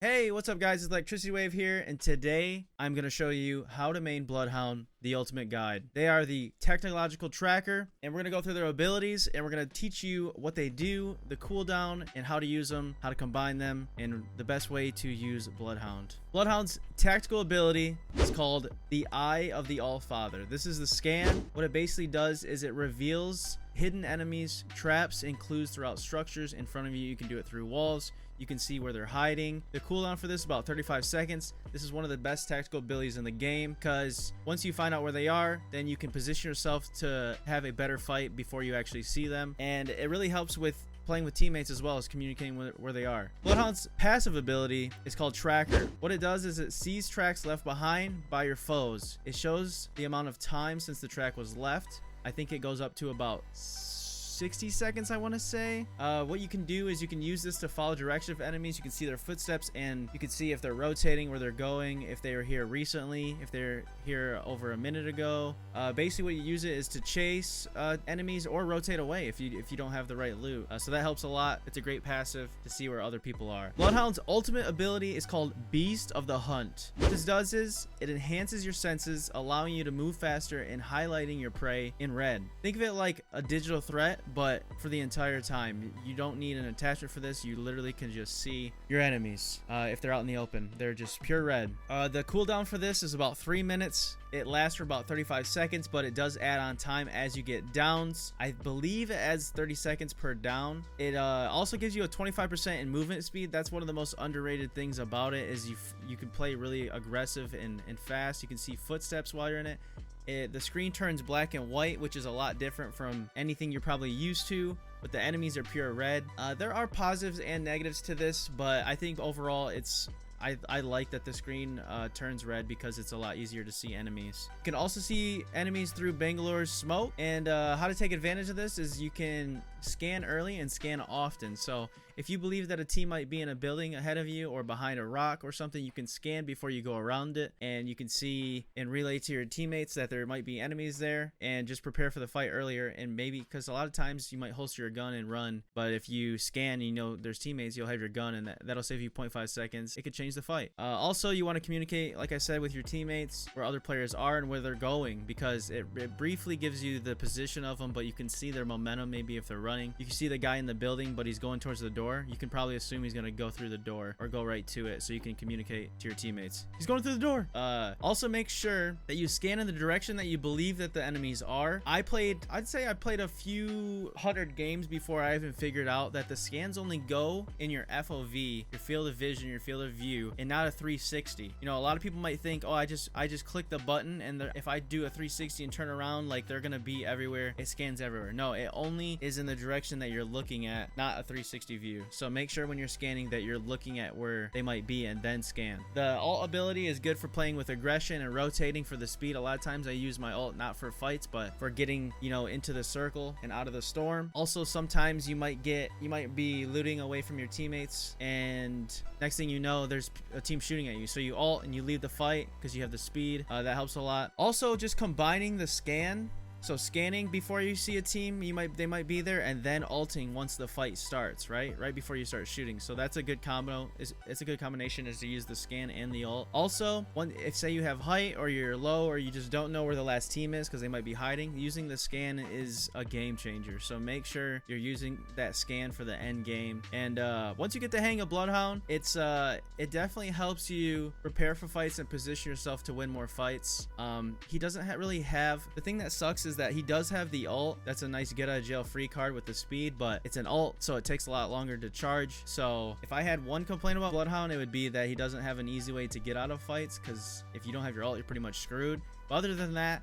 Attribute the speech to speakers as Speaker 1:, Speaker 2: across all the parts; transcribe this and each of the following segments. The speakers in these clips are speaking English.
Speaker 1: Hey, what's up guys? It's ElectricityWave here, and today I'm going to show you how to main Bloodhound, the ultimate guide. They are the technological tracker, and we're going to go through their abilities, and we're going to teach you what they do, the cooldown, and how to use them, how to combine them, and the best way to use Bloodhound. Bloodhound's tactical ability is called the Eye of the All-Father. This is the scan. What it basically does is it reveals hidden enemies, traps, and clues throughout structures in front of you. You can do it through walls. You can see where they're hiding. The cooldown for this is about 35 seconds. This is one of the best tactical abilities in the game because once you find out where they are, then you can position yourself to have a better fight before you actually see them. And it really helps with playing with teammates as well as communicating where they are. Bloodhound's passive ability is called Tracker. What it does is it sees tracks left behind by your foes. It shows the amount of time since the track was left. I think it goes up to about 60 seconds, I want to say. What you can do is you can use this to follow direction of enemies. You can see their footsteps, and you can see if they're rotating, where they're going, if they were here recently, if they're here over a minute ago. Basically what you use it is to chase enemies or rotate away if you don't have the right loot. So that helps a lot. It's a great passive to see where other people are. Bloodhound's ultimate ability is called Beast of the Hunt. What this does is it enhances your senses, allowing you to move faster and highlighting your prey in red. Think of it like a digital threat, but for the entire time. You don't need an attachment for this. You literally can just see your enemies if they're out in the open. They're just pure red. The cooldown for this is about 3 minutes. It lasts for about 35 seconds, but it does add on time as you get downs. I believe it adds 30 seconds per down. It also gives you a 25% in movement speed. That's one of the most underrated things about it is you can play really aggressive and fast. You can see footsteps while you're in it. The screen turns black and white, which is a lot different from anything you're probably used to, but the enemies are pure red. There are positives and negatives to this, but I think overall I like that the screen turns red because it's a lot easier to see enemies. You can also see enemies through Bangalore's smoke, and how to take advantage of this is you can scan early and scan often. So if you believe that a team might be in a building ahead of you or behind a rock or something, you can scan before you go around it, and you can see and relay to your teammates that there might be enemies there, and just prepare for the fight earlier. And maybe because a lot of times you might holster your gun and run, but if you scan and you know there's teammates, you'll have your gun, and that'll save you 0.5 seconds. It could change the fight. Also, you want to communicate, like I said, with your teammates where other players are and where they're going, because it briefly gives you the position of them, but you can see their momentum. Maybe if they're running, you can see the guy in the building, but he's going towards the door. You can probably assume he's going to go through the door or go right to it, so you can communicate to your teammates. He's going through the door. Also make sure that you scan in the direction that you believe that the enemies are. I'd say I played a few hundred games before I even figured out that the scans only go in your FOV, your field of vision, your field of view, and not a 360. You know, a lot of people might think, oh, I just click the button, and if I do a 360 and turn around, like they're gonna be everywhere. It scans everywhere. No, it only is in the direction that you're looking at, not a 360 view. So make sure when you're scanning that you're looking at where they might be and then scan. The ult ability is good for playing with aggression and rotating for the speed. A lot of times I use my ult not for fights, but for getting, you know, into the circle and out of the storm. Also, sometimes you might be looting away from your teammates, and next thing you know, there's a team shooting at you, so you ult and you leave the fight because you have the speed. That helps a lot. Also, just combining the scan, so scanning before you see a team, they might be there, and then ulting once the fight starts, right before you start shooting. So that's a good combo. It's a good combination is to use the scan and the ult. Also, if say you have height or you're low or you just don't know where the last team is because they might be hiding, using the scan is a game changer. So make sure you're using that scan for the end game. And once you get the hang of Bloodhound, it definitely helps you prepare for fights and position yourself to win more fights. He doesn't really have, the thing that sucks is that he does have the ult. That's a nice get out of jail free card with the speed, but it's an ult, so it takes a lot longer to charge. So if I had one complaint about Bloodhound, it would be that he doesn't have an easy way to get out of fights, because if you don't have your ult, you're pretty much screwed. But other than that,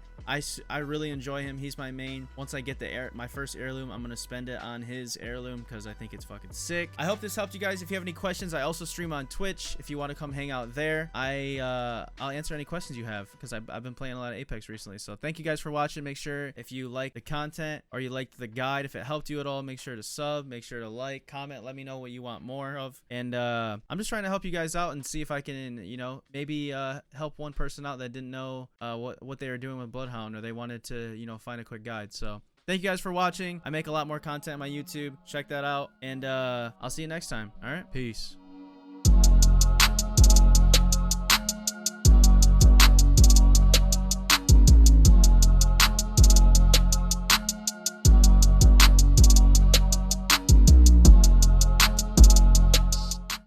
Speaker 1: I really enjoy him. He's my main. Once I get my first heirloom, I'm gonna spend it on his heirloom because I think it's fucking sick. I hope this helped you guys. If you have any questions, I also stream on Twitch. If you want to come hang out there, I'll answer any questions you have because I've been playing a lot of Apex recently. So thank you guys for watching. Make sure if you like the content or you liked the guide, if it helped you at all, make sure to sub, make sure to like, comment, let me know what you want more of. And I'm just trying to help you guys out and see if I can, you know, maybe help one person out that didn't know what they were doing with Bloodhound, or they wanted to, you know, find a quick guide. So thank you guys for watching. I make a lot more content on my YouTube. Check that out, and I'll see you next time. All right, peace.